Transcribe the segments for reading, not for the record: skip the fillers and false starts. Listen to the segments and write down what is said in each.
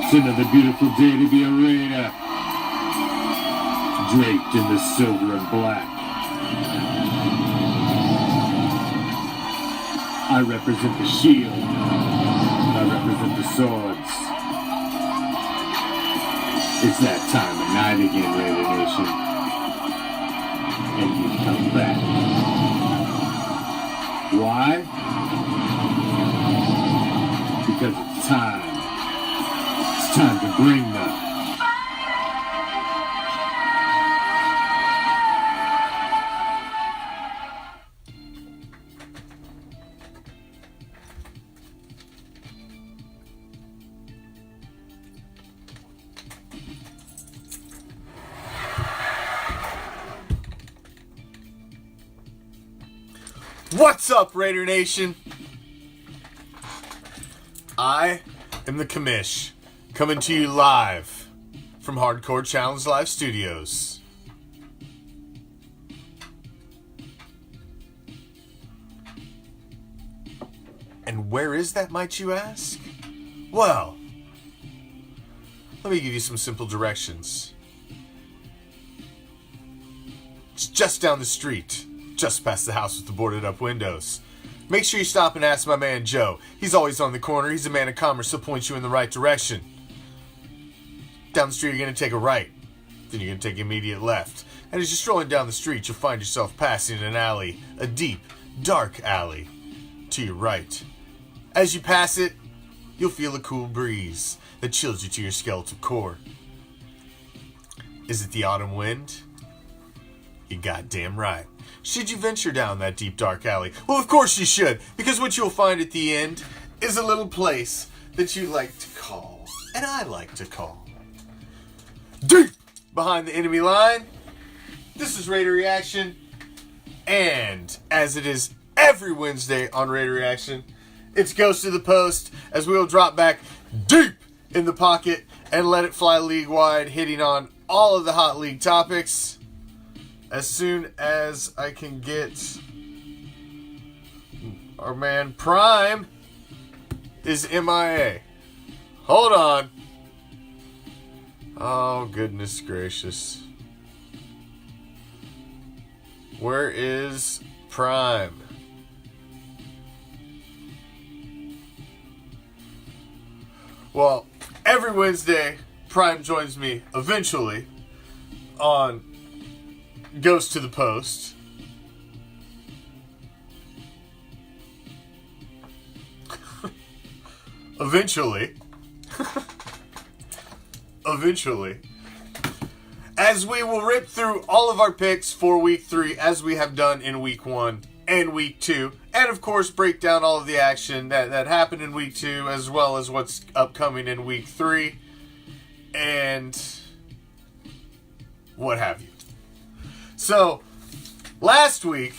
It's another beautiful day to be a Raider, draped in the silver and black. I represent the shield, I represent the swords. It's that time of night again, Raider Nation, and you've come back. Why? Because it's time. It's time to bring the What's up, Raider Nation? I am the Commish, coming to you live from Hardcore Challenge Live Studios. And where is that, might you ask? Well, let me give you some simple directions. It's just down the street. Just past the house with the boarded up windows. Make sure you stop and ask my man Joe. He's always on the corner. He's a man of commerce. He'll point you in the right direction. Down the street, you're going to take a right. Then you're going to take immediate left. And as you're strolling down the street, you'll find yourself passing an alley. A deep, dark alley. To your right. As you pass it, you'll feel a cool breeze that chills you to your skeletal core. Is it the autumn wind? You're goddamn right. Should you venture down that deep, dark alley? Well, of course you should, because what you'll find at the end is a little place that you like to call, and I like to call, deep behind the enemy line. This is Raider Reaction, and as it is every Wednesday on Raider Reaction, it's Ghost to the Post, as we will drop back deep in the pocket and let it fly league-wide, hitting on all of the hot league topics. As soon as I can get our man Prime is MIA. Hold on. Oh, goodness gracious. Where is Prime? Well, every Wednesday, Prime joins me eventually on Goes to the Post. Eventually. As we will rip through all of our picks for week 3, as we have done in week 1 and week 2. And of course, break down all of the action that happened in week 2, as well as what's upcoming in week 3. And what have you. So, last week,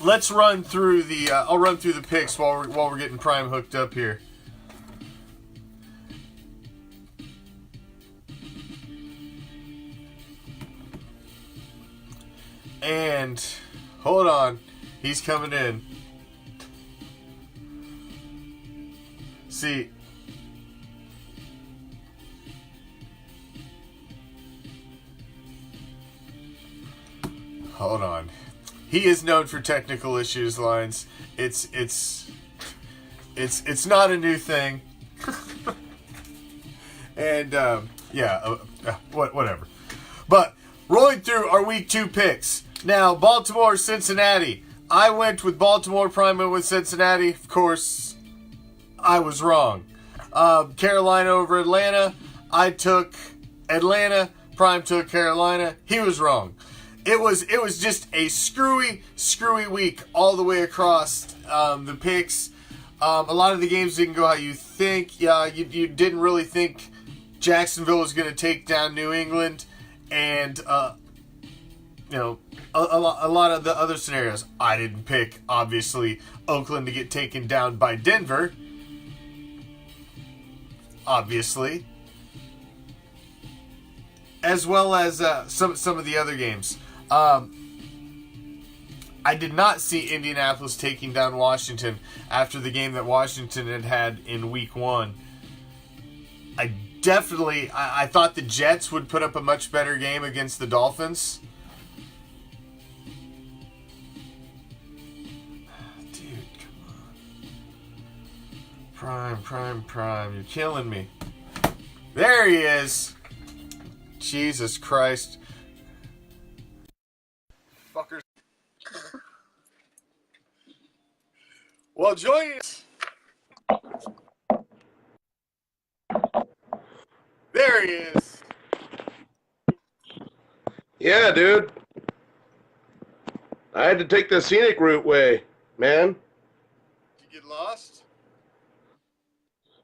let's run through the. I'll run through the picks while we're getting Prime hooked up here. And hold on, he's coming in. See. Hold on. He is known for technical issues, Lines. It's not a new thing. And whatever. But rolling through our week 2 picks. Now, Baltimore, Cincinnati. I went with Baltimore. Prime went with Cincinnati. Of course, I was wrong. Carolina over Atlanta. I took Atlanta. Prime took Carolina. He was wrong. It was just a screwy week all the way across the picks. A lot of the games didn't go how you think. Yeah, you didn't really think Jacksonville was going to take down New England, and a lot of the other scenarios. I didn't pick, obviously, Oakland to get taken down by Denver. Obviously. As well as some of the other games. I did not see Indianapolis taking down Washington after the game that Washington had in week 1. I thought the Jets would put up a much better game against the Dolphins. Dude, come on. Prime. You're killing me. There he is. Jesus Christ. Fuckers. Well, join us. There he is. Yeah, dude. I had to take the scenic route way, man. Did you get lost?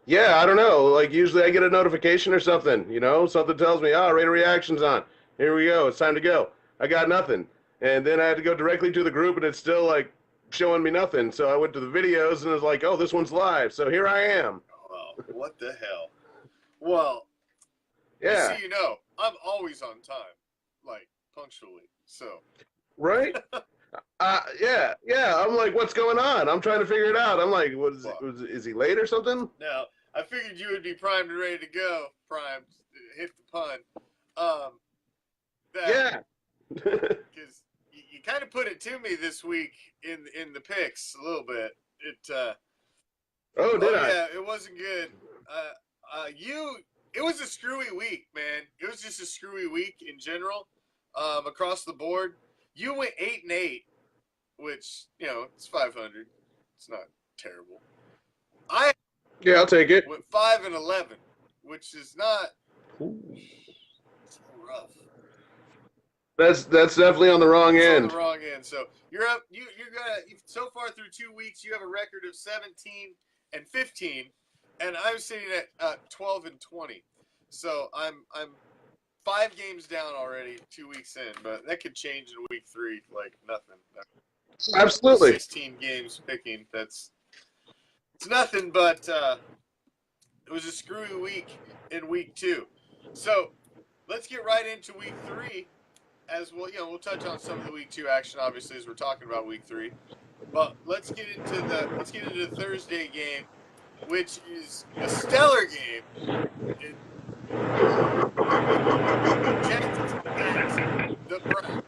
Yeah, I don't know. Like, usually I get a notification or something, Something tells me, Raider Reaction's on. Here we go. It's time to go. I got nothing. And then I had to go directly to the group, and it's still, like, showing me nothing. So I went to the videos, and it was like, oh, this one's live. So here I am. Well, what the hell? Well, yeah. so I'm always on time, like, punctually, so. Right? Yeah. I'm like, what's going on? I'm trying to figure it out. I'm like, is he late or something? No, I figured you would be primed and ready to go. Primed, hit the pun. Yeah. Because you kind of put it to me this week in the picks a little bit. Did I? Yeah, it wasn't good. It was a screwy week, man. It was just a screwy week in general, across the board. You went 8-8, which it's 500. It's not terrible. Yeah, I'll take it. Went 5-11, which is not. It's a little rough. That's definitely on the wrong end. On the wrong end. So you're up. You're gonna so far through 2 weeks. You have a record of 17-15, and I'm sitting at 12-20. So I'm 5 games down already, 2 weeks in. But that could change in week 3, like nothing. Absolutely. 16 games picking. It's nothing. But it was a screwy week in week 2. So let's get right into week 3. As well, we'll touch on some of the week 2 action, obviously, as we're talking about week 3. But let's get into the Thursday game, which is a stellar game. The Browns.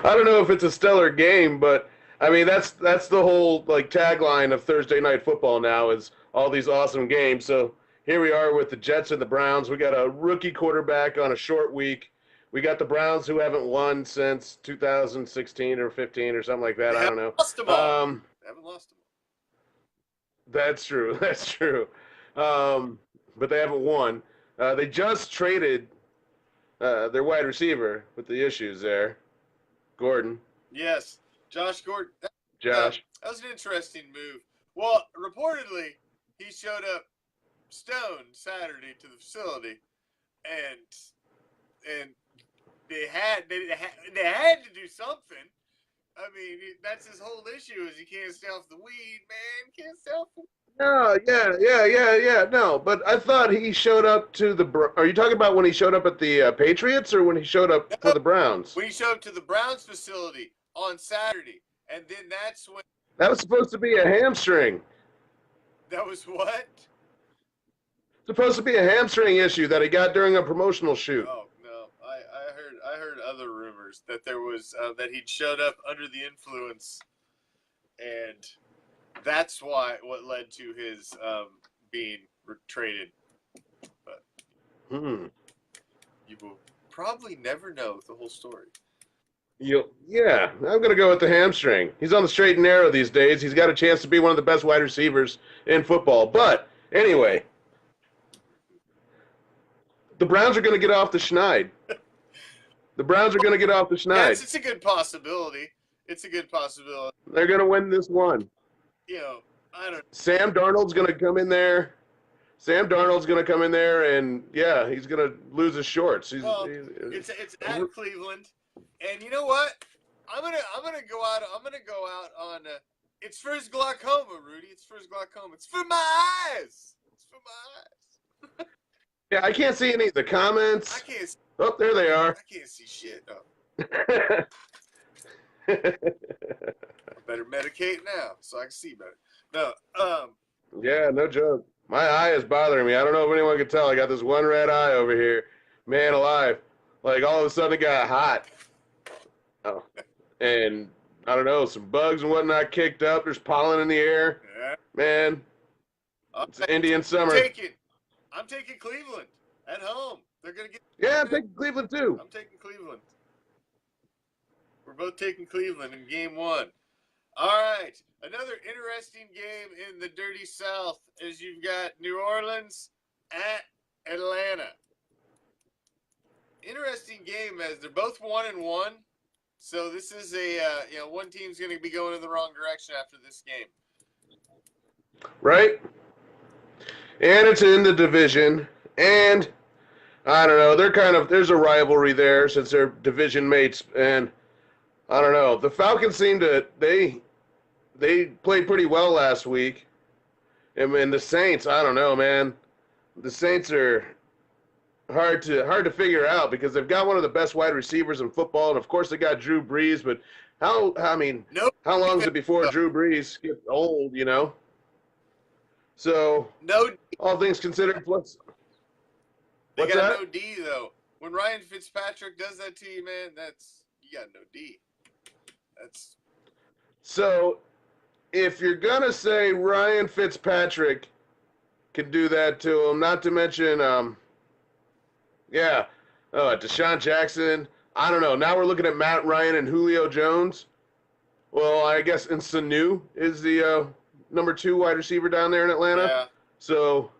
I don't know if it's a stellar game, but I mean that's the whole like tagline of Thursday Night Football now is all these awesome games. So here we are with the Jets and the Browns. We got a rookie quarterback on a short week. We got the Browns who haven't won since 2016 or 15 or something like that. I don't know. Lost them all. They haven't lost them all. That's true. That's true. But they haven't won. They just traded their wide receiver with the issues there, Gordon. Yes, Josh Gordon. Josh. That was an interesting move. Well, reportedly, he showed up stoned Saturday to the facility, and they had to do something. I mean, that's his whole issue is he can't stay off the weed, man. Can't stay off the weed. No, yeah. No, but I thought he showed up to the. Are you talking about when he showed up at the Patriots or when he showed up for the Browns? When he showed up to the Browns facility on Saturday, and then that's when. That was supposed to be a hamstring. That was what? Supposed to be a hamstring issue that he got during a promotional shoot. Oh no, I heard other rumors that there was that he'd showed up under the influence, and that's what led to his being traded. But you will probably never know the whole story. Yeah, I'm going to go with the hamstring. He's on the straight and narrow these days. He's got a chance to be one of the best wide receivers in football. But anyway, the Browns are going to get off the schneid. The Browns are going to get off the schneid. Yeah, it's a good possibility. It's a good possibility. They're going to win this one. I don't. Sam Darnold's going to come in there. And yeah, he's going to lose his shorts. It's at Cleveland, and you know what? I'm gonna go out. I'm gonna go out on. It's for his glaucoma, Rudy. It's for his glaucoma. It's for my eyes. It's for my eyes. Yeah, I can't see any of the comments. I can't. Oh, there they are. I can't see shit. Oh. Better medicate now so I can see better. No, Yeah, no joke. My eye is bothering me. I don't know if anyone can tell. I got this one red eye over here. Man alive. Like all of a sudden it got hot. Oh. And I don't know, some bugs and whatnot kicked up. There's pollen in the air. yeah. Man, it's Indian summer. I'm taking Cleveland at home. They're gonna get. Yeah, I'm taking Cleveland too. I'm taking Cleveland. We're both taking Cleveland in game 1. All right, another interesting game in the Dirty South is you've got New Orleans at Atlanta. Interesting game as they're both 1-1. So this is a one team's going to be going in the wrong direction after this game. Right? And it's in the division. And I don't know, there's a rivalry there since they're division mates. And I don't know, the Falcons seem to they played pretty well last week. And the Saints, I don't know, man. The Saints are hard to figure out because they've got one of the best wide receivers in football, and of course they got Drew Brees. But how long is it before Drew Brees gets old? You know. So all things considered, They got no D though. When Ryan Fitzpatrick does that to you, man, you got no D. That's so. If you're gonna say Ryan Fitzpatrick can do that to him, not to mention Deshaun Jackson. I don't know. Now we're looking at Matt Ryan and Julio Jones. Well, I guess and Sanu is the number 2 wide receiver down there in Atlanta. yeah. So,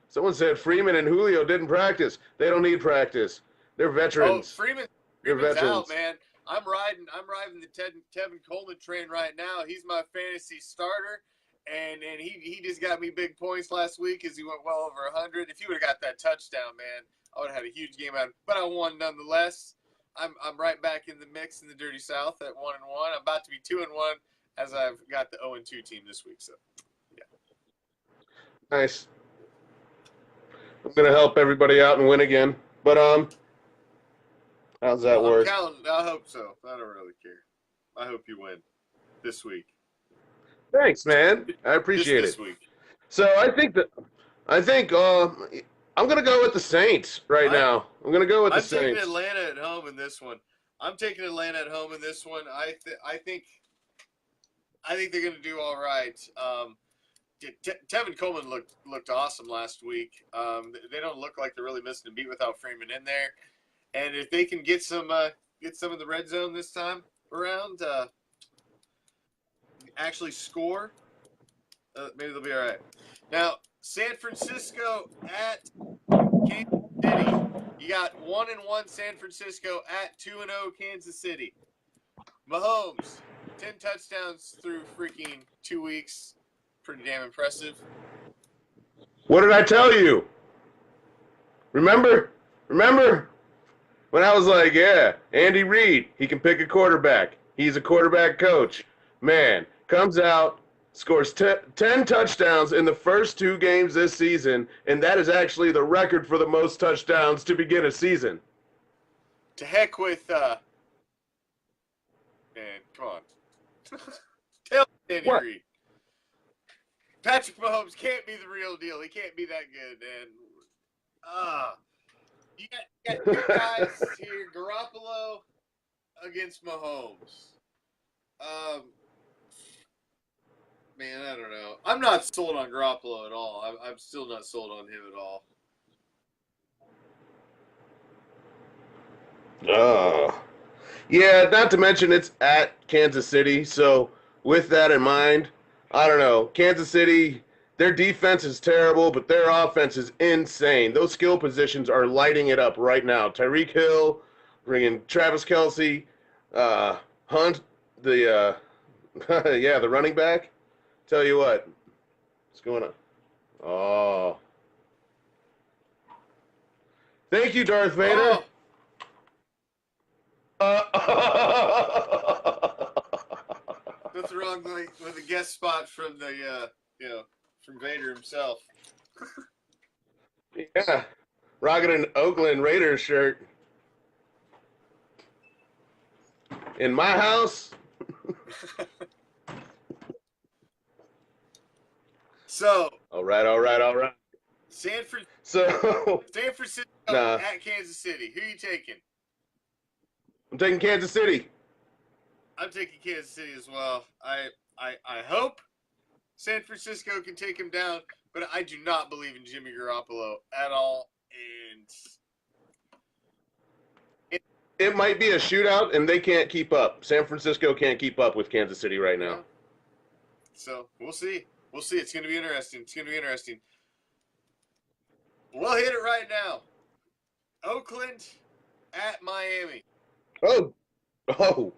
someone said Freeman and Julio didn't practice. They don't need practice. They're veterans. Freeman's veterans. out, man. I'm riding the Tevin Coleman train right now. He's my fantasy starter. And he just got me big points last week as he went well over 100. If he would have got that touchdown, man, I would have had a huge game out of it. But I won nonetheless. I'm right back in the mix in the Dirty South at 1-1. I'm about to be 2-1 as I've got the 0-2 team this week. So, yeah. Nice. I'm gonna help everybody out and win again. But how's that work? I hope so. I don't really care. I hope you win this week. Thanks, man. I appreciate this it. Week. So I think I'm gonna go with the Saints now. I'm gonna go with the Saints. I'm taking Atlanta at home in this one. I think they're gonna do all right. Tevin Coleman looked awesome last week. They don't look like they're really missing a beat without Freeman in there. And if they can get some of the red zone this time around. Actually score, maybe they'll be all right. Now, San Francisco at Kansas City. You got 1-1 San Francisco at 2-0 Kansas City. Mahomes, 10 touchdowns through freaking 2 weeks. Pretty damn impressive. What did I tell you? Remember when I was like, yeah, Andy Reid, he can pick a quarterback. He's a quarterback coach. Man, comes out, scores 10 touchdowns in the first 2 games this season, and that is actually the record for the most touchdowns to begin a season. To heck with, man, come on. Tell Andy Reid. Patrick Mahomes can't be the real deal. He can't be that good, and you got 2 guys here, Garoppolo against Mahomes. Man, I don't know. I'm not sold on Garoppolo at all. I'm still not sold on him at all. Yeah, not to mention it's at Kansas City. So with that in mind, I don't know. Kansas City, their defense is terrible, but their offense is insane. Those skill positions are lighting it up right now. Tyreek Hill, bringing Travis Kelce, Hunt, the running back. Tell you what, what's going on? Oh. Thank you, Darth Vader. What's wrong with the guest spot from the, from Vader himself? Yeah. Rocking an Oakland Raiders shirt. In my house. So. All right. San Francisco Nah. at Kansas City. Who are you taking? I'm taking Kansas City. I'm taking Kansas City as well. I hope San Francisco can take him down, but I do not believe in Jimmy Garoppolo at all. And it might be a shootout, and they can't keep up. San Francisco can't keep up with Kansas City right now. Yeah. So we'll see. We'll see. It's going to be interesting. We'll hit it right now. Oakland at Miami. Oh.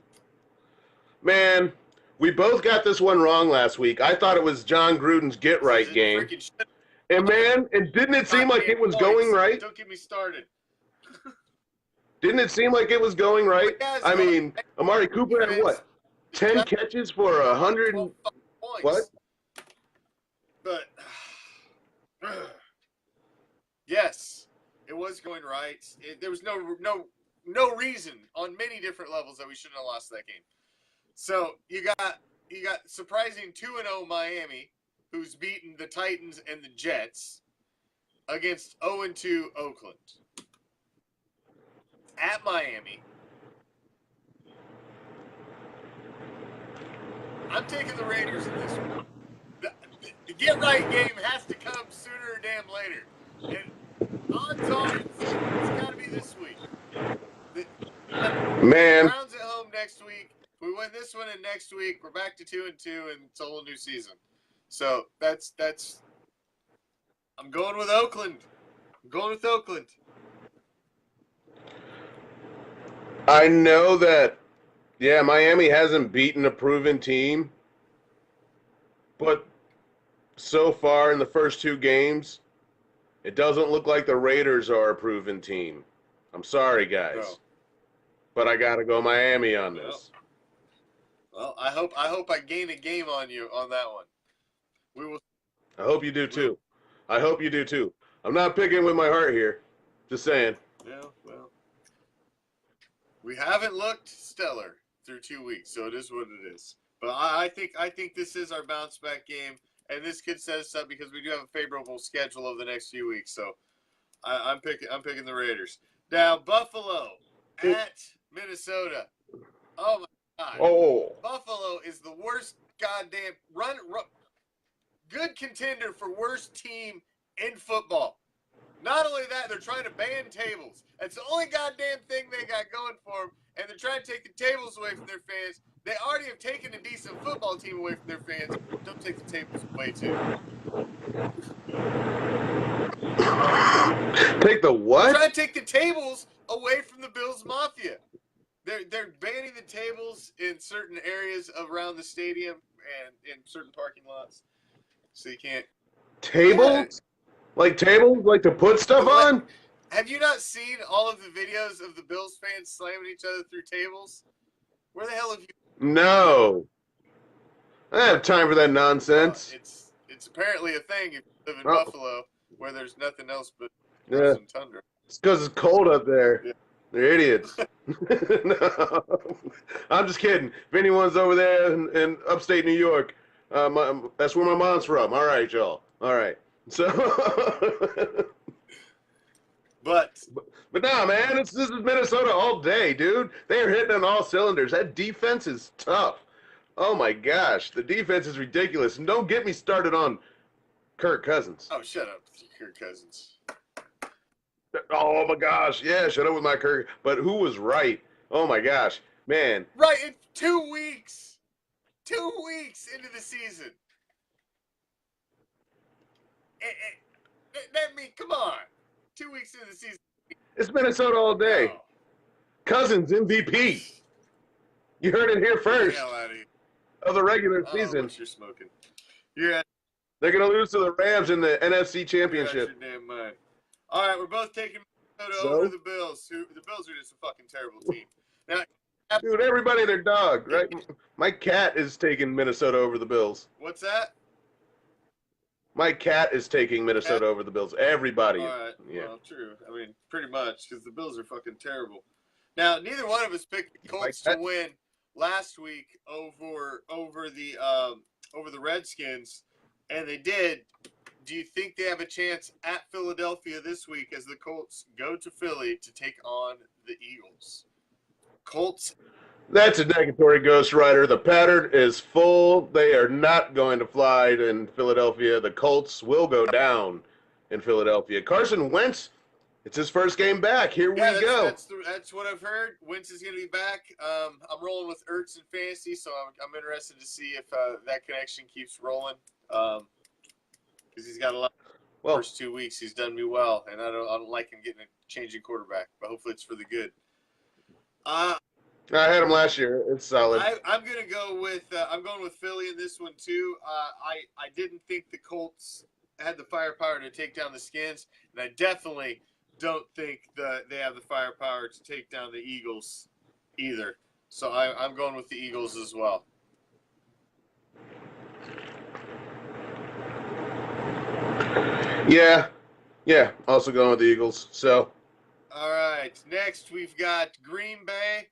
Man, we both got this one wrong last week. I thought it was John Gruden's get-right game. And, man, didn't it seem like it was going right? Don't get me started. Didn't it seem like it was going right? I mean, Amari Cooper had, what, 10 catches for 100 points. What? But, yes, it was going right. There was no reason on many different levels that we shouldn't have lost that game. So you got surprising 2-0 Miami, who's beaten the Titans and the Jets, against 0-2 Oakland. At Miami, I'm taking the Raiders in this one. The get-right game has to come sooner or damn later. And odds are it's got to be this week. Man. Browns at home next week. We win this one, and next week we're back to 2-2, and it's a whole new season. So that's. I'm going with Oakland. I know that, yeah, Miami hasn't beaten a proven team, but so far in the first two games, it doesn't look like the Raiders are a proven team. I'm sorry, guys, but I got to go Miami on this. Well, I hope I gain a game on you on that one. We will. I hope you do too. I'm not picking with my heart here. Just saying. Yeah, well. We haven't looked stellar through 2 weeks, so it is what it is. But I think this is our bounce back game, and this could set us up because we do have a favorable schedule over the next few weeks. So I'm picking the Raiders. Now Buffalo at Minnesota. Oh my God. Oh. Buffalo is the worst goddamn run good contender for worst team in football. Not only that, they're trying to ban tables. That's the only goddamn thing they got going for them, and they're trying to take the tables away from their fans. They already have taken a decent football team away from their fans. Don't take the tables away, too. Take the what? They're trying to take the tables away from the Bills Mafia. They're banning the tables in certain areas around the stadium and in certain parking lots. So you can't. Tables? Yeah. Like tables? Like to put stuff on? Have you not seen all of the videos of the Bills fans slamming each other through tables? Where the hell have you? No. I don't have time for that nonsense. It's apparently a thing if you live in Buffalo where there's nothing else but yeah. tundra. It's because it's cold up there. Yeah. They're idiots. No. I'm just kidding. If anyone's over there in upstate New York, that's where my mom's from. All right, y'all. All right. So, but nah, man, this is Minnesota all day, dude. They are hitting on all cylinders. That defense is tough. Oh my gosh, the defense is ridiculous. And don't get me started on Kirk Cousins. Oh, shut up, Kirk Cousins. Oh my gosh, yeah, shut up with my Kirk. But who was right? Oh my gosh, man. Right in 2 weeks. 2 weeks into the season. That means, come on. 2 weeks into the season. It's Minnesota all day. Oh. Cousins MVP. You heard it here first. Get the hell out of here. Of the regular season. What you're smoking. They're going to lose to the Rams in the NFC Championship. You're damn mind. All right, we're both taking Minnesota over the Bills. The Bills are just a fucking terrible team. Now, dude, everybody their dog, right? My cat is taking Minnesota over the Bills. What's that? My cat is taking Minnesota over the Bills. Everybody. All right. Yeah. Well, true. I mean, pretty much, because the Bills are fucking terrible. Now, neither one of us picked the Colts to win last week over the Redskins, and they did. Do you think they have a chance at Philadelphia this week as the Colts go to Philly to take on the Eagles? Colts. That's a negatory, Ghost Rider. The pattern is full. They are not going to fly in Philadelphia. The Colts will go down in Philadelphia. Carson Wentz, it's his first game back. Here we go. That's what I've heard. Wentz is going to be back. I'm rolling with Ertz in fantasy, so I'm interested to see if that connection keeps rolling. Because he's got a lot. First 2 weeks, he's done me well, and I don't like him getting a changing quarterback. But hopefully, it's for the good. I had him last year. It's solid. I'm gonna go with I'm going with Philly in this one too. I didn't think the Colts had the firepower to take down the Skins, and I definitely don't think they have the firepower to take down the Eagles either. So I'm going with the Eagles as well. Yeah. Also going with the Eagles. So. All right. Next, we've got Green Bay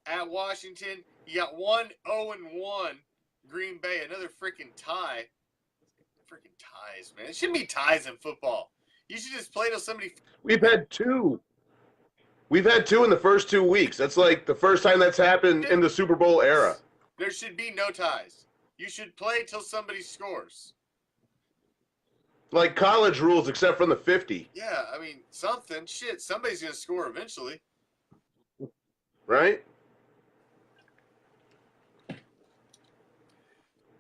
at Washington. You got 1-0-1 Green Bay. Another freaking tie. Freaking ties, man. It shouldn't be ties in football. You should just play till somebody. We've had two. We've had two in the first 2 weeks. That's like the first time that's happened in the Super Bowl era. There should be no ties. You should play till somebody scores. Like college rules, except from the 50. Yeah, I mean, something. Shit, somebody's going to score eventually. Right?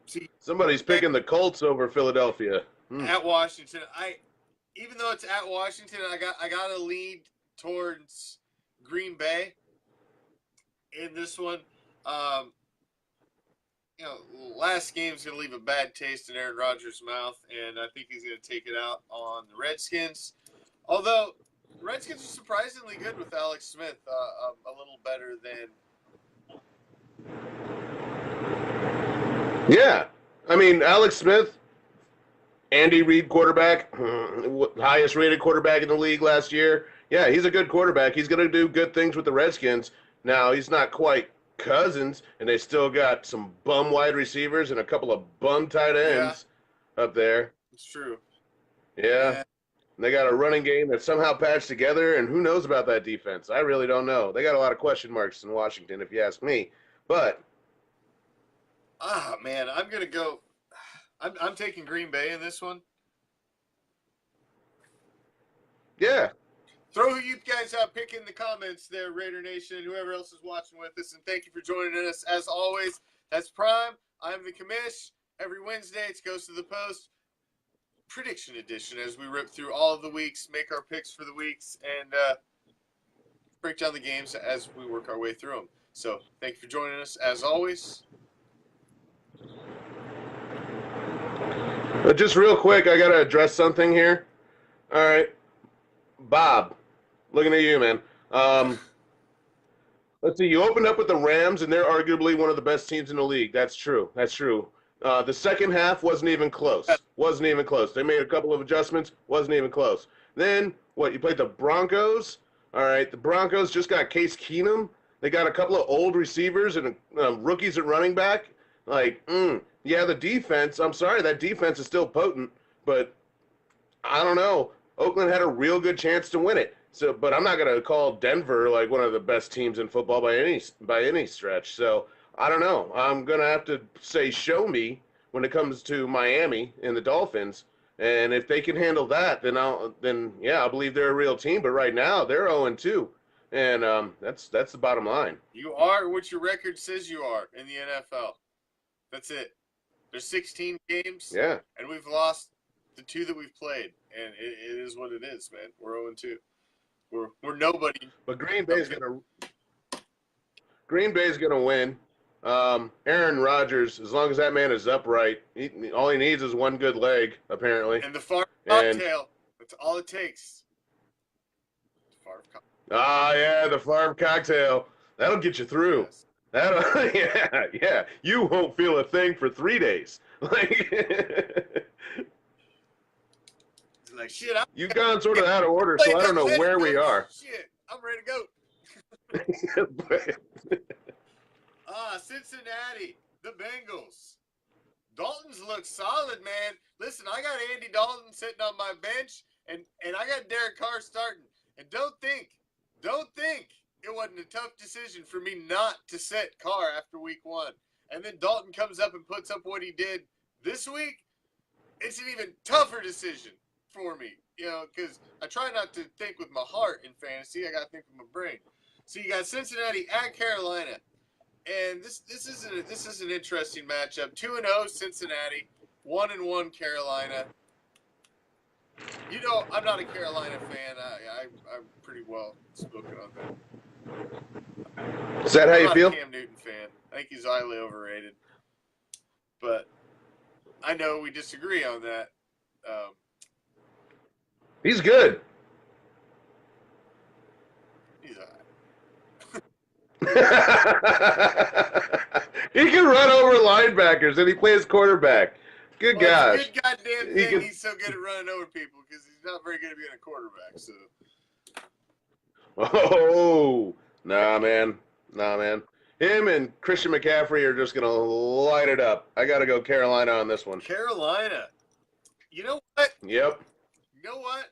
See, somebody's picking the Colts over Philadelphia. At Washington, even though it's at Washington, I got to lead towards Green Bay in this one. Last game's going to leave a bad taste in Aaron Rodgers' mouth, and I think he's going to take it out on the Redskins. Although, the Redskins are surprisingly good with Alex Smith, a little better than... Yeah. I mean, Alex Smith, Andy Reid quarterback, highest rated quarterback in the league last year. Yeah, he's a good quarterback. He's going to do good things with the Redskins. Now, he's not quite Cousins, and they still got some bum wide receivers and a couple of bum tight ends up there. It's true. Yeah. And they got a running game that's somehow patched together, and who knows about that defense? I really don't know. They got a lot of question marks in Washington, if you ask me. But man, I'm gonna go. I'm taking Green Bay in this one. Yeah. Throw who you guys pick in the comments there, Raider Nation, and whoever else is watching with us. And thank you for joining us. As always, that's Prime. I'm the Commish. Every Wednesday, it goes to the post. Prediction edition as we rip through all of the weeks, make our picks for the weeks, and break down the games as we work our way through them. So thank you for joining us. As always. Just real quick, I got to address something here. All right. Bob. Looking at you, man. Let's see. You opened up with the Rams, and they're arguably one of the best teams in the league. That's true. The second half wasn't even close. They made a couple of adjustments. Wasn't even close. Then, you played the Broncos? All right. The Broncos just got Case Keenum. They got a couple of old receivers and rookies at running back. Yeah, the defense, I'm sorry, that defense is still potent, but I don't know. Oakland had a real good chance to win it. So, but I'm not going to call Denver like one of the best teams in football by any stretch. So, I don't know. I'm going to have to say show me when it comes to Miami and the Dolphins. And if they can handle that, then I believe they're a real team. But right now, they're 0-2. And that's the bottom line. You are what your record says you are in the NFL. That's it. There's 16 games. Yeah. And we've lost the 2 that we've played. And it is what it is, man. We're 0-2. We're nobody. But Green Bay's gonna win. Aaron Rodgers, as long as that man is upright, all he needs is one good leg, apparently. And the Favre cocktail. That's all it takes. The Favre cocktail. That'll get you through. Yes. Yeah. You won't feel a thing for 3 days. Like shit. You've gone sort of out of order, so I don't know where we are. Shit, I'm ready to go. Cincinnati, the Bengals. Dalton's look solid, man. Listen, I got Andy Dalton sitting on my bench, and I got Derek Carr starting. And don't think it wasn't a tough decision for me not to set Carr after week 1. And then Dalton comes up and puts up what he did this week. It's an even tougher decision for me, because I try not to think with my heart in fantasy. I got to think with my brain. So you got Cincinnati at Carolina. And this is an interesting matchup. 2-0 Cincinnati, 1-1 Carolina. I'm not a Carolina fan. I'm pretty well spoken on that. Is that how you feel? I'm not a Cam Newton fan. I think he's highly overrated. But I know we disagree on that. He's good. He's all right. He can run over linebackers and he plays quarterback. Good gosh. It's a good goddamn thing he's so good at running over people because he's not very good at being a quarterback. So. Oh, nah, man. Him and Christian McCaffrey are just going to light it up. I got to go Carolina on this one. Carolina. You know what? Yep. You know what?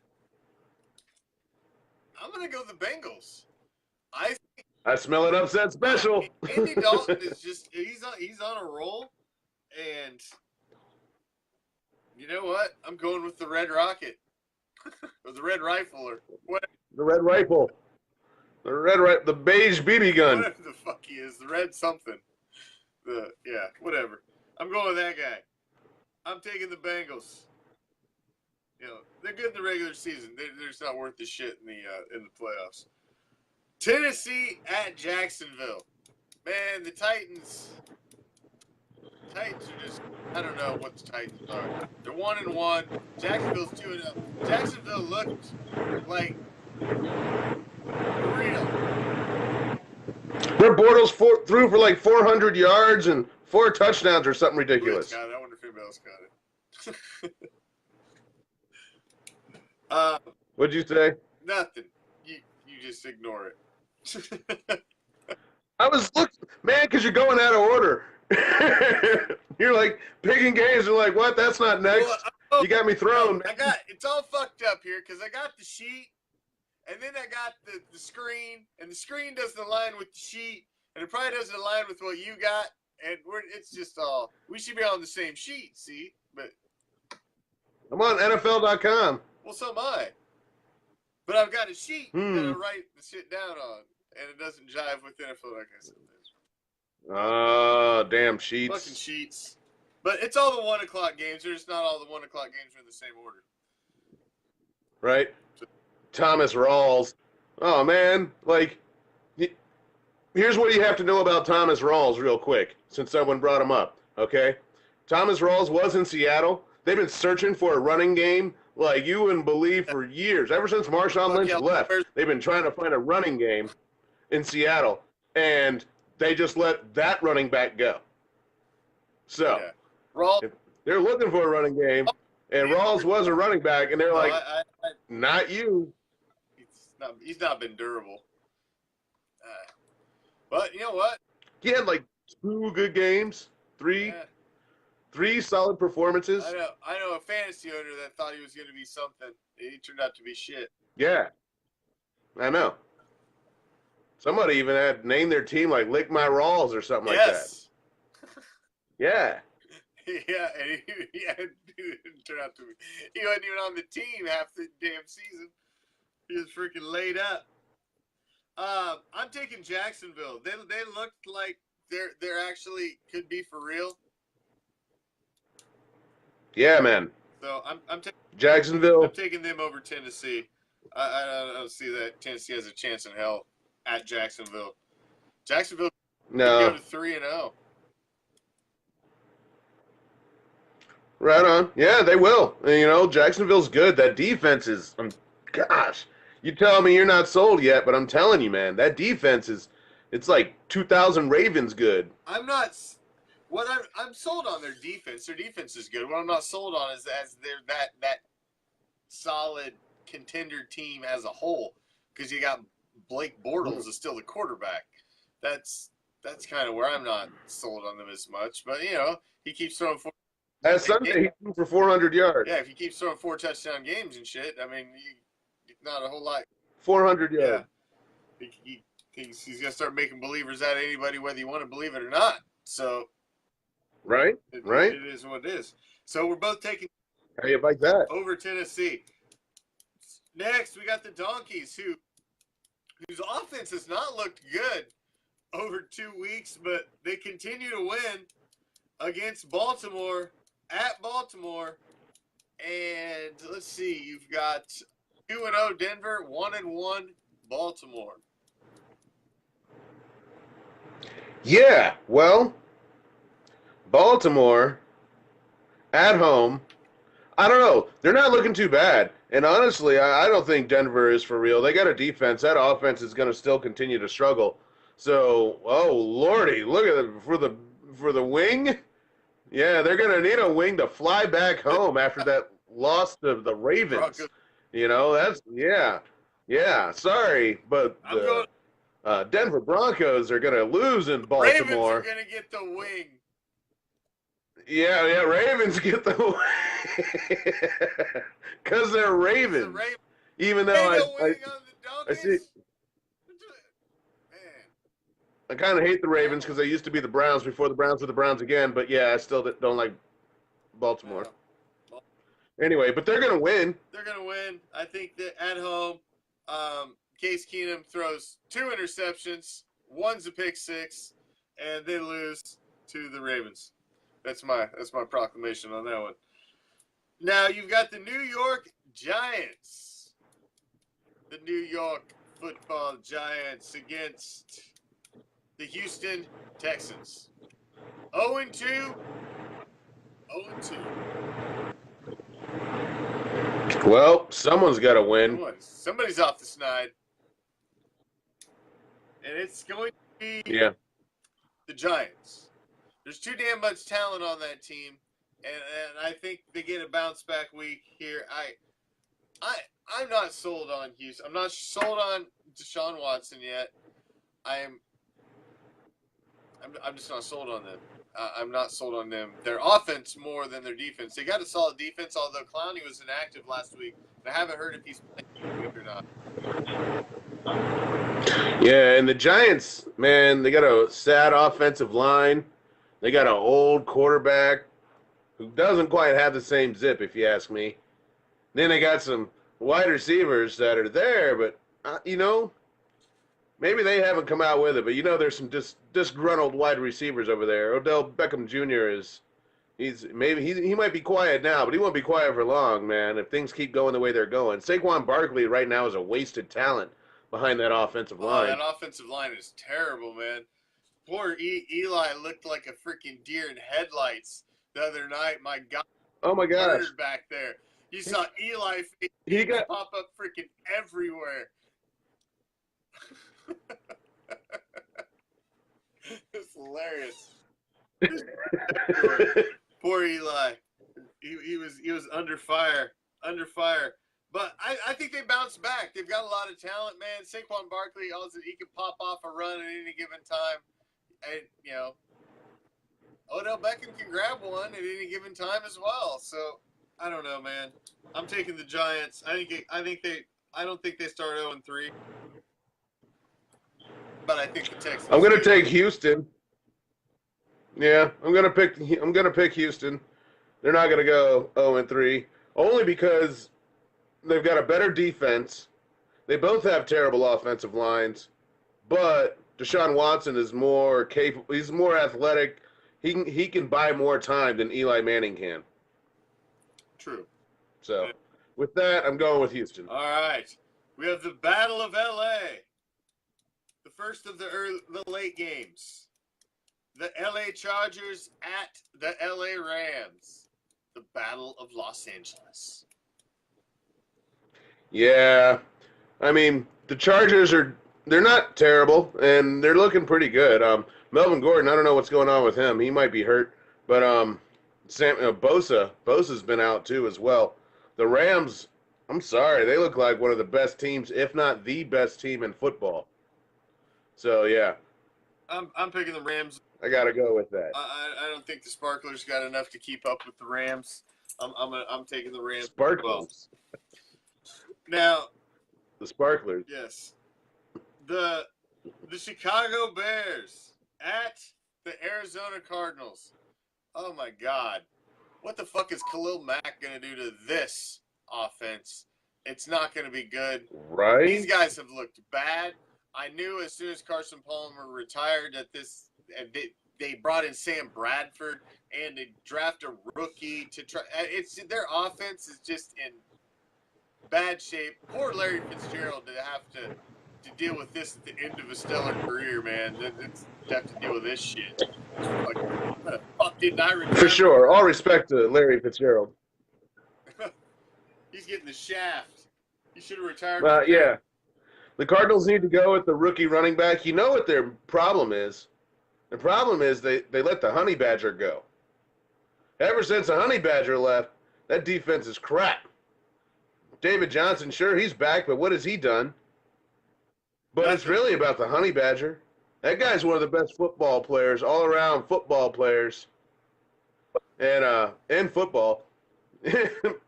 I'm going to go the Bengals. I smell an upset special. Andy Dalton is just he's on a roll, and you know what? I'm going with the Red Rocket or the Red Rifle or whatever. The Red Rifle. The beige BB gun. Whatever the fuck he is, the red something. Whatever. I'm going with that guy. I'm taking the Bengals. They're good in the regular season. They're just not worth the shit in the playoffs. Tennessee at Jacksonville. Man, the Titans are just, I don't know what the Titans are. They're 1-1. Jacksonville's 2-0. Jacksonville looked like real. Their Bortles threw for like 400 yards and 4 touchdowns or something ridiculous. I wonder if anybody else got it. What'd you say? Nothing. You just ignore it. I was looking, man, because you're going out of order. You're like picking games. You're like, what? That's not next. You got me thrown. It's all fucked up here because I got the sheet, and then I got the screen, and the screen doesn't align with the sheet, and it probably doesn't align with what you got, and it's just all. We should be on the same sheet, see? But I'm on NFL.com. Well, so am I. But I've got a sheet that I write the shit down on, and it doesn't jive with NFL like I said. Damn sheets. Fucking sheets. But it's all the 1 o'clock games. They're just not all the 1 o'clock games are in the same order. Right? Thomas Rawls. Oh, man. Like, here's what you have to know about Thomas Rawls real quick, since someone brought him up, okay? Thomas Rawls was in Seattle. They've been searching for a running game like you wouldn't believe for years. Ever since Marshawn Lynch left, they've been trying to find a running game in Seattle, and they just let that running back go. So, they're looking for a running game, and Rawls was a running back, and they're like, not you. He's not been durable. But you know what? He had like 2 good games, 3 solid performances. I know a fantasy owner that thought he was going to be something. He turned out to be shit. Yeah, I know. Somebody even had named their team like Lick My Rawls or something like that. Yeah. Yeah, and he didn't turn out to be. He wasn't even on the team half the damn season. He was freaking laid up. I'm taking Jacksonville. They looked like they're actually could be for real. Yeah, man. So I'm Jacksonville. I'm taking them over Tennessee. I don't see that Tennessee has a chance in hell at Jacksonville. Jacksonville go to 3-0. Right on. Yeah, they will. And, Jacksonville's good. That defense is, gosh, you tell me you're not sold yet, but I'm telling you, man, that defense it's like 2000 Ravens good. I'm sold on their defense. Their defense is good. What I'm not sold on is as they're that solid contender team as a whole, because you got Blake Bortles is still the quarterback. That's that's kind of where I'm not sold on them as much. But you know, he keeps throwing four. As Sunday, he threw for 400 yards. Yeah, if he keeps throwing 4 touchdown games and shit, I mean, not a whole lot. 400 yards. Yeah, he's gonna start making believers out of anybody, whether you want to believe it or not. So, right. It is what it is. So we're both taking. How you like that? Over Tennessee. Next, we got the Donkeys, whose offense has not looked good over 2 weeks, but they continue to win against Baltimore, at Baltimore. And let's see, you've got 2-0 Denver, 1-1 Baltimore. Yeah, well, Baltimore at home. I don't know. They're not looking too bad. And honestly, I don't think Denver is for real. They got a defense. That offense is going to still continue to struggle. So, oh lordy, look at it for the wing. Yeah, they're going to need a wing to fly back home after that loss to the Ravens. You know, that's yeah. Sorry, but the Denver Broncos are going to lose in Baltimore. Ravens are going to get the wing. Yeah, Ravens get the because they're Ravens. Even though I see, I kind of hate the Ravens because they used to be the Browns before the Browns were the Browns again. But yeah, I still don't like Baltimore. Anyway, but they're gonna win. They're gonna win. I think that at home, Case Keenum throws 2 interceptions, one's a pick six, and they lose to the Ravens. That's my proclamation on that one. Now you've got the New York Giants. The New York Football Giants against the Houston Texans. 0-2. 0-2. Well, someone's got to win. Somebody's off the snide. And it's going to be the Giants. There's too damn much talent on that team, and I think they get a bounce back week here. I'm not sold on Houston. I'm not sold on Deshaun Watson yet. I'm just not sold on them. I'm not sold on them. Their offense more than their defense. They got a solid defense, although Clowney was inactive last week. I haven't heard if he's playing or not. Yeah, and the Giants, man, they got a sad offensive line. They got an old quarterback who doesn't quite have the same zip, if you ask me. Then they got some wide receivers that are there, but, maybe they haven't come out with it. But, there's some disgruntled wide receivers over there. Odell Beckham Jr. he might be quiet now, but he won't be quiet for long, man, if things keep going the way they're going. Saquon Barkley right now is a wasted talent behind that offensive line. That offensive line is terrible, man. Poor Eli looked like a freaking deer in headlights the other night. My God. Oh, my gosh. Back there. You saw Eli pop up freaking everywhere. It's hilarious. Poor Eli. He was under fire. But I think they bounced back. They've got a lot of talent, man. Saquon Barkley, also, he can pop off a run at any given time. And, Odell Beckham can grab one at any given time as well. So, I don't know, man. I'm taking the Giants. I don't think they start 0-3. But I think the Texans. I'm going to take Houston. Yeah, I'm going to pick Houston. They're not going to go 0-3 only because they've got a better defense. They both have terrible offensive lines, but Deshaun Watson is more capable. He's more athletic. He can buy more time than Eli Manning can. True. So, with that, I'm going with Houston. All right. We have the Battle of L.A. The first of the late games. The L.A. Chargers at the L.A. Rams. The Battle of Los Angeles. Yeah. I mean, the Chargers they're not terrible, and they're looking pretty good. Melvin Gordon, I don't know what's going on with him. He might be hurt. But Bosa's been out too as well. The Rams, I'm sorry, they look like one of the best teams, if not the best team in football. So, yeah. I'm picking the Rams. I gotta go with that. I don't think the Sparklers got enough to keep up with the Rams. I'm taking the Rams. Sparklers. Now, The Sparklers. yes, the Chicago Bears at the Arizona Cardinals. Oh my God, what the fuck is Khalil Mack gonna do to this offense? It's not gonna be good. Right? These guys have looked bad. I knew as soon as Carson Palmer retired that they brought in Sam Bradford and they draft a rookie to try. It's their offense is just in bad shape. Poor Larry Fitzgerald to have to deal with this at the end of a stellar career, man. It's have to deal with this shit. Like, what the fuck didn't I retire? For sure. All respect to Larry Fitzgerald. He's getting the shaft. He should have retired. Yeah. The Cardinals need to go with the rookie running back. You know what their problem is? The problem is they let the Honey Badger go. Ever since the Honey Badger left, that defense is crap. David Johnson, sure, he's back, but what has he done? But it's really about the Honey Badger. That guy's one of the best football players, all-around football players, and in football.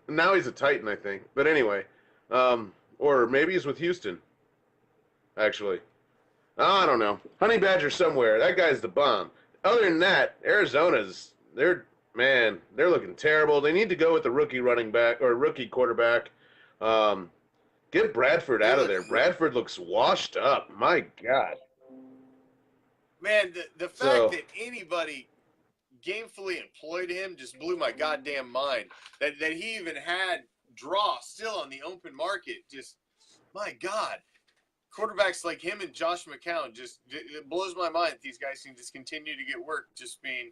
Now he's a Titan, I think. But anyway, or maybe he's with Houston, actually. I don't know. Honey Badger somewhere. That guy's the bomb. Other than that, Arizona's, they're looking terrible. They need to go with the rookie running back or rookie quarterback. Get Bradford out of there. Bradford looks washed up. My God. Man, the fact that anybody gamefully employed him just blew my goddamn mind. That he even had draw still on the open market. Just, my God. Quarterbacks like him and Josh McCown, it blows my mind that these guys can just continue to get work just being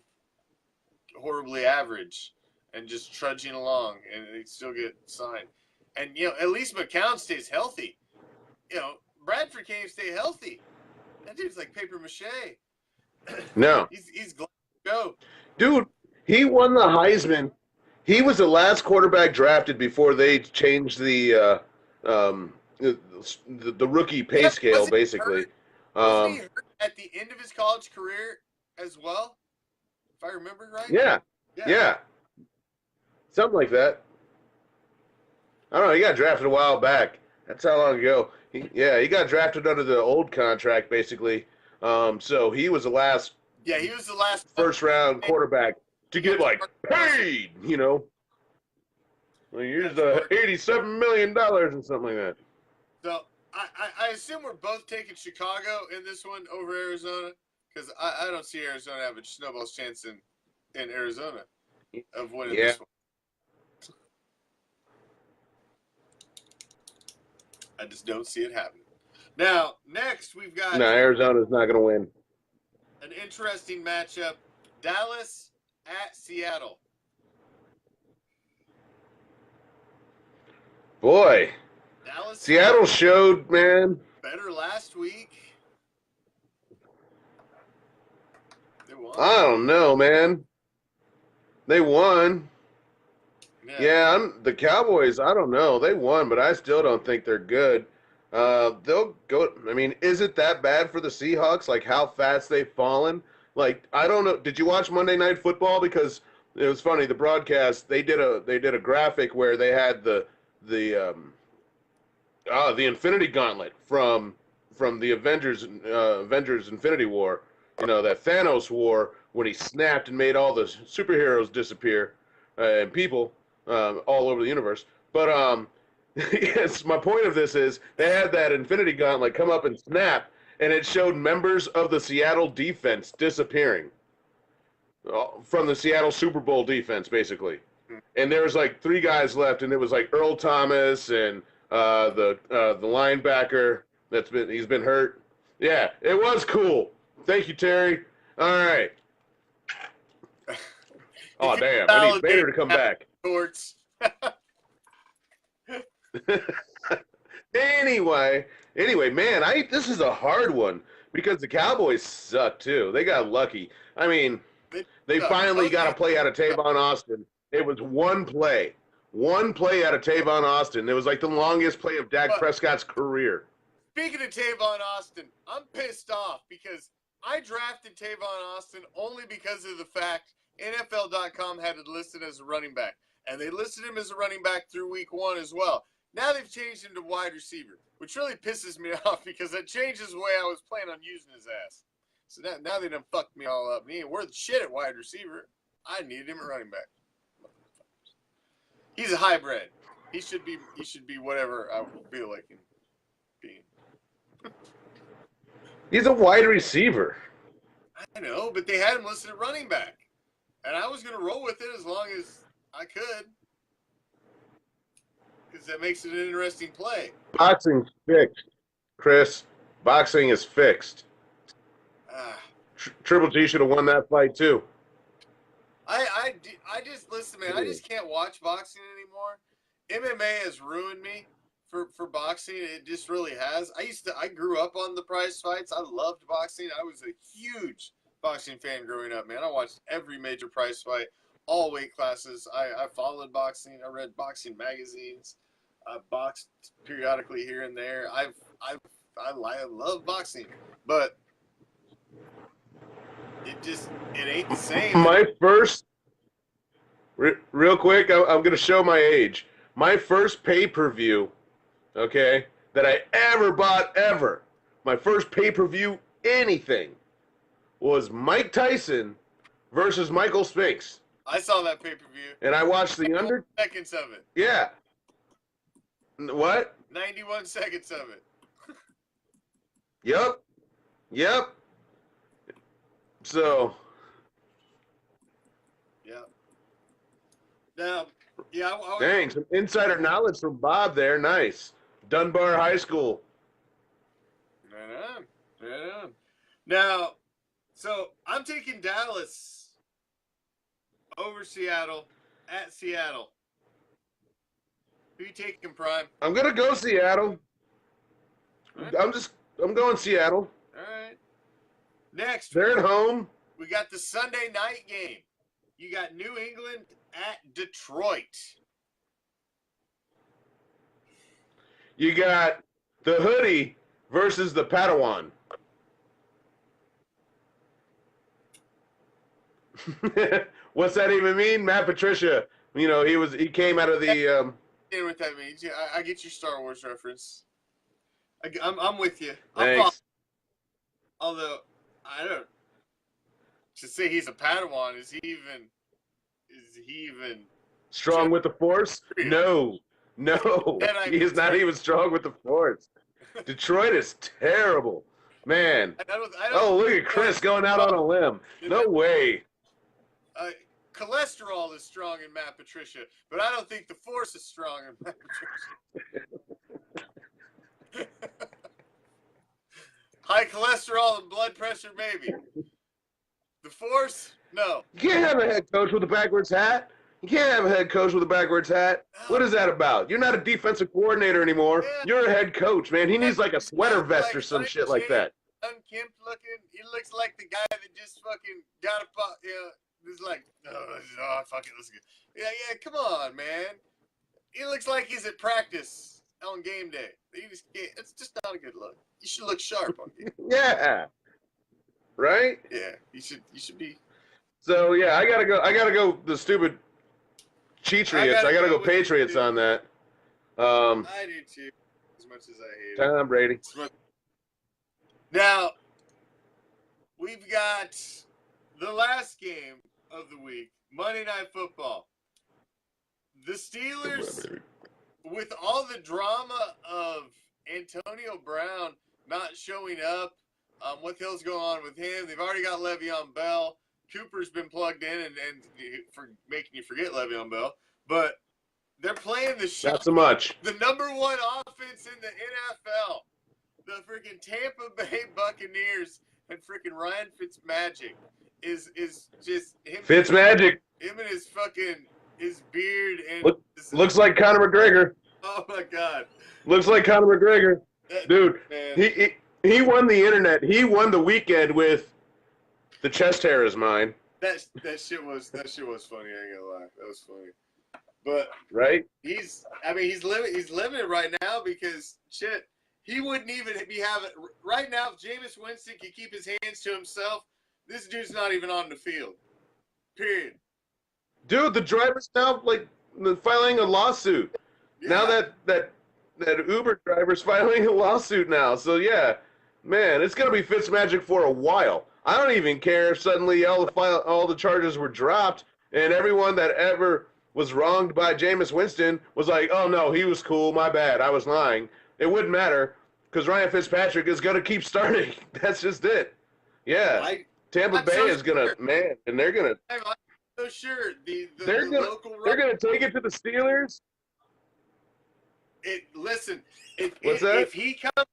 horribly average and just trudging along and they still get signed. And, at least McCown stays healthy. Bradford can't even stay healthy. That dude's like paper mache. No. He's glad to go. Dude, he won the Heisman. He was the last quarterback drafted before they changed the rookie pay scale, basically. Wasn't he hurt at the end of his college career as well? If I remember right? Yeah. Something like that. I don't know. He got drafted a while back. That's how long ago. He got drafted under the old contract, basically. So he was the last. Yeah, he was the last first-round quarterback to get paid. Well, here's $87 million or something like that. So I assume we're both taking Chicago in this one over Arizona because I don't see Arizona having a snowball's chance in Arizona of winning this one. I just don't see it happening. Now, next we've got... No, Arizona's not going to win. An interesting matchup. Dallas at Seattle. Boy. Dallas Seattle showed, man. Better last week. They won. I don't know, man. They won. Yeah, the Cowboys, I don't know. They won, but I still don't think they're good. They'll go. I mean, is it that bad for the Seahawks? Like how fast they've fallen? Like I don't know. Did you watch Monday Night Football? Because it was funny. The broadcast they did a graphic where they had the Infinity Gauntlet from the Avengers Infinity War. That Thanos war when he snapped and made all the superheroes disappear and people all over the universe. But yes, my point of this is they had that Infinity Gauntlet come up and snap, and it showed members of the Seattle defense disappearing from the Seattle Super Bowl defense, basically. And there was like 3 guys left, and it was like Earl Thomas and the linebacker he's been hurt. Yeah, it was cool. Thank you, Terry. All right. Oh damn! I need Vader to come back. Shorts. Anyway, man, this is a hard one because the Cowboys suck too. They got lucky. I mean, they finally got a play out of Tavon Austin. It was one play out of Tavon Austin. It was like the longest play of Dak Prescott's career. Speaking of Tavon Austin, I'm pissed off because I drafted Tavon Austin only because of the fact NFL.com had it listed as a running back. And they listed him as a running back through week 1 as well. Now they've changed him to wide receiver, which really pisses me off because that changes the way I was planning on using his ass. So now they done fucked me all up. He ain't worth shit at wide receiver. I needed him at running back. He's a hybrid. He should be whatever I feel like him being. He's a wide receiver. I know, but they had him listed at running back. And I was going to roll with it as long as I could. Because that makes it an interesting play. Boxing's fixed, Chris. Boxing is fixed. Triple G should have won that fight too. I just listen, man. I just can't watch boxing anymore. MMA has ruined me for boxing. It just really has. I grew up on the prize fights. I loved boxing. I was a huge boxing fan growing up, man. I watched every major prize fight, all weight classes. I followed boxing. I read boxing magazines. I boxed periodically here and there. I love boxing, but it ain't the same. My first, real quick, I'm going to show my age. My first pay-per-view, okay, that I ever bought ever, my first pay-per-view anything, was Mike Tyson versus Michael Spinks. I saw that pay-per-view. And I watched the 91 seconds of it. Yeah. What? 91 seconds of it. Yep. So. Yeah. Now, yeah. Dang, some insider knowledge from Bob there. Nice. Dunbar High School. Right on. Now, so I'm taking Dallas over Seattle at Seattle. Who you taking, Prime? I'm gonna go Seattle. Right. I'm going Seattle. All right. Next, They're at home. we got the Sunday night game. You got New England at Detroit. You got the hoodie versus the Padawan. What's that even mean? Matt Patricia. You know, he came out of the. You know what that means? Yeah, I get your Star Wars reference. I'm with you. Thanks. Although I don't. To say he's a Padawan, is he even Strong with the Force? No. He is not even strong with the Force. Detroit is terrible. Man. I don't, Oh, look at Chris going out on a limb. No way. Cholesterol is strong in Matt Patricia, but I don't think the Force is strong in Matt Patricia. High cholesterol and blood pressure, maybe. The Force, no. You can't have a head coach with a backwards hat. You can't have a head coach with a backwards hat. What is that about? You're not a defensive coordinator anymore. Yeah. You're a head coach, man. He needs like a sweater vest or some shit like that. Unkempt looking. He looks like the guy that just fucking got a pop. He's like, oh, fuck it, let's go. Yeah, come on, man. He looks like he's at practice on game day. It's just not a good look. You should look sharp on game. Yeah. Right? Yeah, you should be. So yeah, I gotta go the stupid Cheatriots. I gotta go Patriots on that. I do too, as much as I hate it. Tom Brady. Now, we've got the last game of the week, Monday Night Football. The Steelers, with all the drama of Antonio Brown not showing up, what the hell's going on with him? They've already got Le'Veon Bell. Cooper's been plugged in and for making you forget Le'Veon Bell. But they're playing the shot. Not so much. The number one offense in the NFL. The freaking Tampa Bay Buccaneers and freaking Ryan Fitzmagic is just him. Fitzmagic. Him and his beard and looks like Conor McGregor. Oh my God. Looks like Conor McGregor. Dude, Man. he won the internet. He won the weekend with the chest hair is mine. That shit was funny, I ain't gonna lie. That was funny. But right? he's living it right now because shit, he wouldn't even be having right now. If Jameis Winston can keep his hands to himself, this dude's not even on the field. Period. Dude, the driver's now like filing a lawsuit. Yeah. Now that Uber driver's filing a lawsuit now. So yeah, man, it's gonna be Fitzmagic for a while. I don't even care if suddenly all the charges were dropped and everyone that ever was wronged by Jameis Winston was like, oh no, he was cool, my bad, I was lying. It wouldn't matter because Ryan Fitzpatrick is gonna keep starting. That's just it. Yeah, Tampa Bay is gonna and they're gonna. I'm so sure they're gonna take it to the Steelers. Listen, What's that? If he comes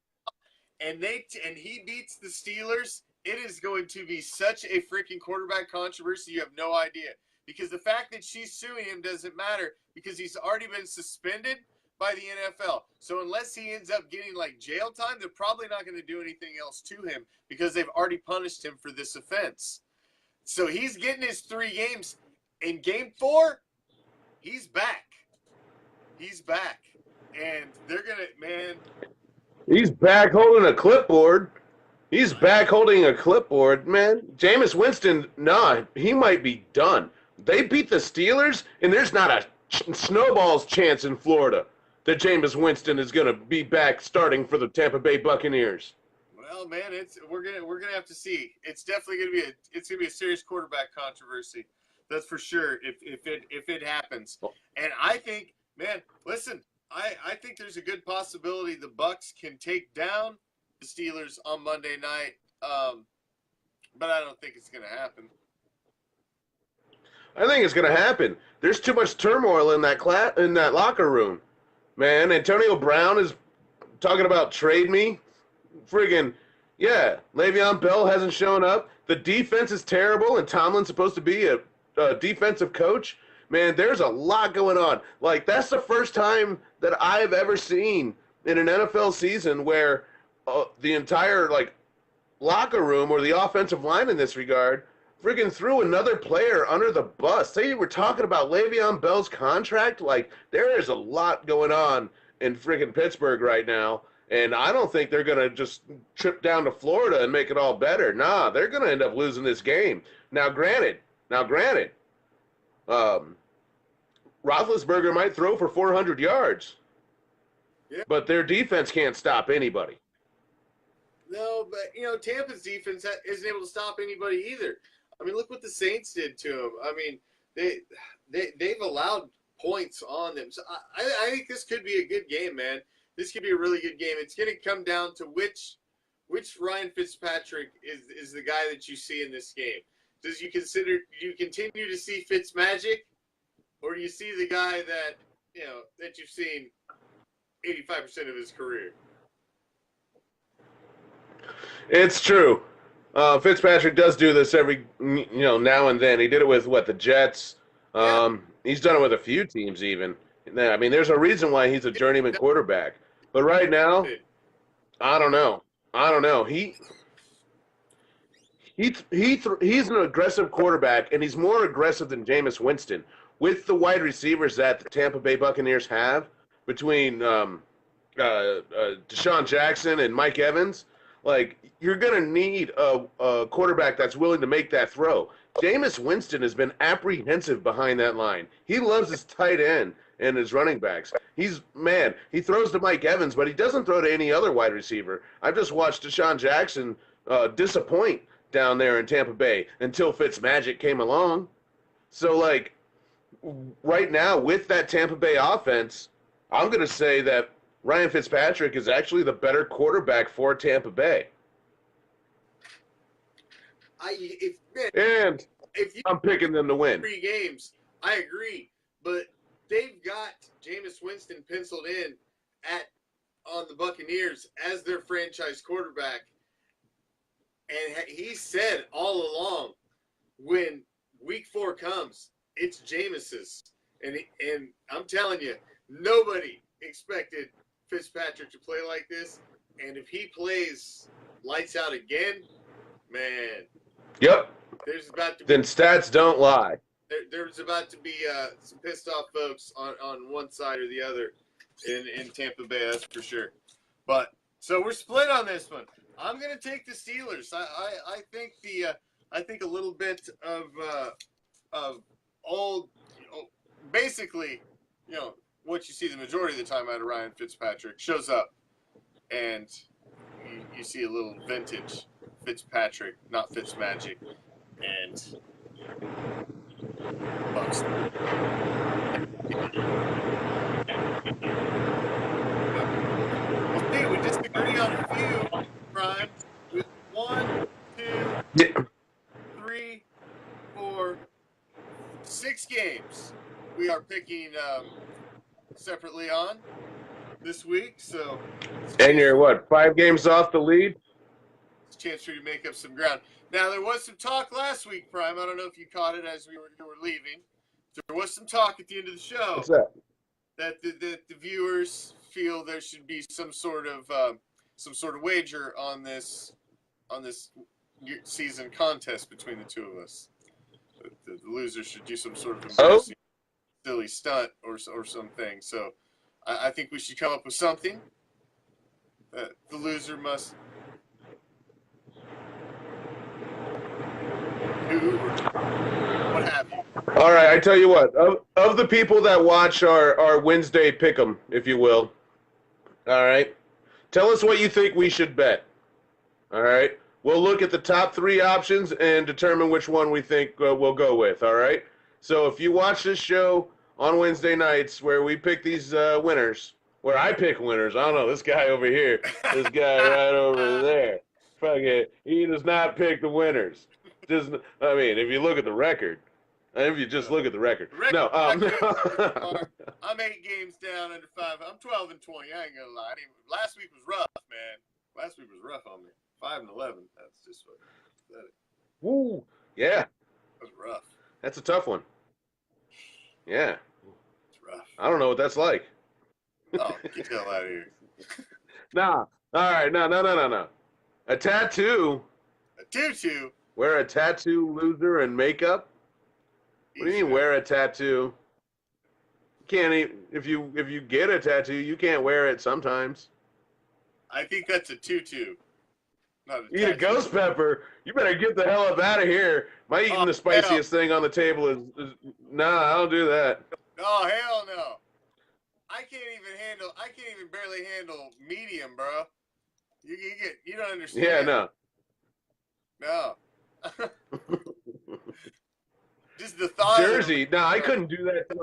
and he beats the Steelers, it is going to be such a freaking quarterback controversy. You have no idea, because the fact that she's suing him doesn't matter because he's already been suspended by the NFL. So unless he ends up getting like jail time, they're probably not going to do anything else to him because they've already punished him for this offense. So he's getting his 3 games. In game 4, he's back. He's back. And they're going to, man. He's back holding a clipboard. He's back holding a clipboard, man. Jameis Winston, he might be done. They beat the Steelers, and there's not a snowball's chance in Florida that Jameis Winston is going to be back starting for the Tampa Bay Buccaneers. Well, man, we're gonna have to see. It's definitely gonna be a serious quarterback controversy. That's for sure. If it happens, and I think, man, listen, I think there's a good possibility the Bucs can take down the Steelers on Monday night, but I don't think it's gonna happen. I think it's going to happen. There's too much turmoil in that locker room. Man, Antonio Brown is talking about trade me. Friggin', yeah, Le'Veon Bell hasn't shown up. The defense is terrible, and Tomlin's supposed to be a defensive coach. Man, there's a lot going on. Like, that's the first time that I've ever seen in an NFL season where the entire, like, locker room or the offensive line in this regard friggin' threw another player under the bus. Say we're talking about Le'Veon Bell's contract. Like, there is a lot going on in friggin' Pittsburgh right now, and I don't think they're going to just trip down to Florida and make it all better. Nah, they're going to end up losing this game. Now, granted, Roethlisberger might throw for 400 yards, but their defense can't stop anybody. No, but, Tampa's defense isn't able to stop anybody either. I mean, look what the Saints did to him. I mean, they've allowed points on them. So I think this could be a good game, man. This could be a really good game. It's going to come down to which Ryan Fitzpatrick is the guy that you see in this game. Do you continue to see Fitzmagic, or do you see the guy that you've seen 85% of his career? It's true. Fitzpatrick does do this every, now and then. He did it with, the Jets. He's done it with a few teams even. I mean, there's a reason why he's a journeyman quarterback. But right now, I don't know. He's an aggressive quarterback, and he's more aggressive than Jameis Winston. With the wide receivers that the Tampa Bay Buccaneers have, between Deshaun Jackson and Mike Evans, like, you're going to need a quarterback that's willing to make that throw. Jameis Winston has been apprehensive behind that line. He loves his tight end and his running backs. He throws to Mike Evans, but he doesn't throw to any other wide receiver. I've just watched Deshaun Jackson disappoint down there in Tampa Bay until Fitzmagic came along. So, like, right now with that Tampa Bay offense, I'm going to say that Ryan Fitzpatrick is actually the better quarterback for Tampa Bay. I'm picking them to win. 3 games, I agree. But they've got Jameis Winston penciled in on the Buccaneers as their franchise quarterback. And he said all along, when week 4 comes, it's Jameis's. And I'm telling you, nobody expected Fitzpatrick to play like this. And if he plays lights out again, man. Yep. Then stats don't lie. There's about to be some pissed off folks on one side or the other in Tampa Bay, that's for sure. But So we're split on this one. I'm gonna take the Steelers. I think I think a little bit of old, basically, what you see the majority of the time out of Ryan Fitzpatrick shows up, and you see a little vintage Fitzpatrick, not Fitzmagic, and Bucks. We'll see. We disagree on a few, Brian. With 1, 2, 3, 4, 6 games we are picking separately on this week. So, And you're what, 5 games off the lead? It's a chance for you to make up some ground. Now, there was some talk last week, Prime. I don't know if you caught it as we were leaving. There was some talk at the end of the show. What's that? That the viewers feel there should be some sort of wager on this season contest between the two of us. The loser should do some sort of embarrassing, silly stunt or something. So I think we should come up with something that the loser must do or what have you. All right, I tell you what. Of the people that watch our Wednesday pick'em, if you will, all right, tell us what you think we should bet. All right, we'll look at the top 3 options and determine which one we think we'll go with. All right. So if you watch this show on Wednesday nights where we pick these winners, where I pick winners, I don't know, this guy over here, this guy right over there, fuck it, he does not pick the winners. I mean, if you look at the record. If you just look at the record. No, I'm 8 games down under 5. I'm 12 and 20. I ain't gonna lie. Last week was rough, man. Last week was rough on me. 5 and 11. That's just what. Woo! Yeah. That was rough. That's a tough one. Yeah. It's rough. I don't know what that's like. Oh, get the hell out of here. Nah. All right. No. A tattoo. A tutu. Wear a tattoo, loser, and makeup. What do you mean wear a tattoo? You can't if you get a tattoo, you can't wear it sometimes. I think that's a tutu. Not a Eat a ghost pepper. You better get the hell up out of here. My eating the spiciest thing on the table is nah, I don't do that. Oh hell no. I can't even barely handle medium, bro. You don't understand. Yeah, no. No. Just the thought. Jersey. No, I couldn't do that to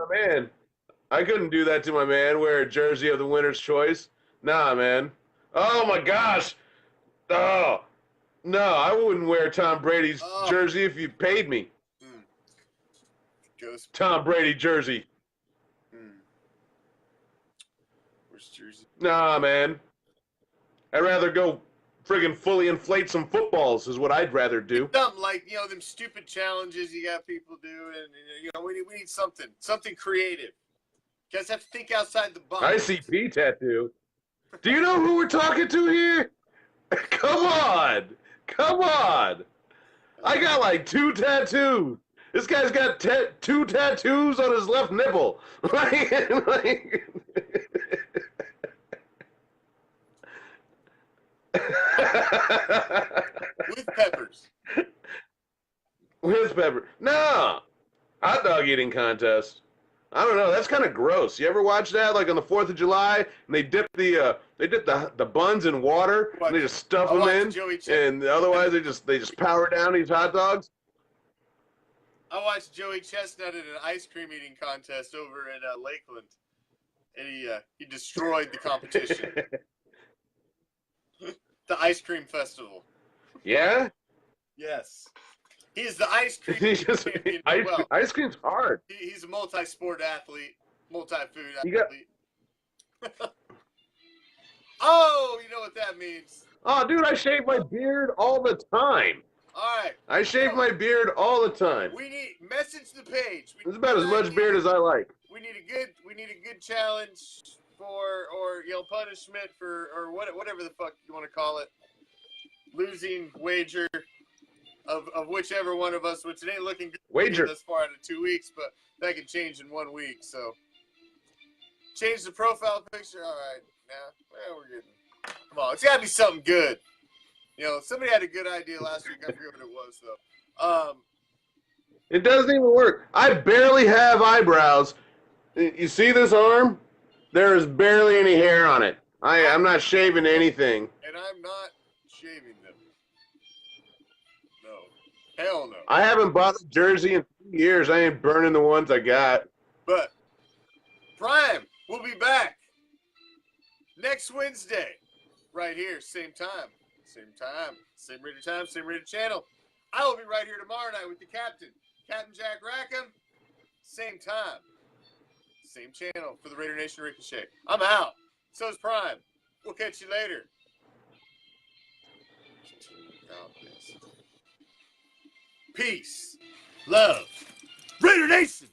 my man. Wear a jersey of the winner's choice. Nah, man. Oh my gosh. Oh. No, I wouldn't wear Tom Brady's jersey if you paid me. Tom Brady jersey. Where's jersey? Nah, man. I'd rather go friggin' fully inflate some footballs is what I'd rather do. Something like, them stupid challenges you got people doing. We need something creative. You guys have to think outside the box. ICP tattoo. Do you know who we're talking to here? Come on. I got like 2 tattoos. This guy's got 2 tattoos on his left nipple. With peppers. With pepper. No. Hot dog eating contest. I don't know. That's kind of gross. You ever watch that? Like on the 4th of July, and they dip the buns in water, and they just stuff them in, and otherwise they just power down these hot dogs. I watched Joey Chestnut at an ice cream eating contest over at Lakeland, and he destroyed the competition. The ice cream festival. Yeah? Yes. He is the ice cream champion as well. Ice cream's hard. He's a multi-sport athlete, multi-food athlete. Oh, you know what that means. Oh, dude, I shave my beard all the time. All right. I shave my beard all the time. We need message the page. It's about as much beard as I like. We need a good challenge or punishment for or whatever the fuck you want to call it. Losing wager of whichever one of us, which it ain't looking good wager this far out of 2 weeks, but that can change in 1 week. So change the profile picture. All right, now we're getting Come on, it's got to be something good. You know, somebody had a good idea last week. I forget what it was, though. It doesn't even work. I barely have eyebrows. You see this arm? There is barely any hair on it. I'm not shaving anything. And I'm not shaving them. No. Hell no. I haven't bought a jersey in 2 years. I ain't burning the ones I got. But Prime will be back next Wednesday. Right here, same time. Same Raider time, same Raider channel. I will be right here tomorrow night with the captain, Captain Jack Rackham. Same time, same channel for the Raider Nation Ricochet. I'm out. So is Prime. We'll catch you later. Peace, love, Raider Nation.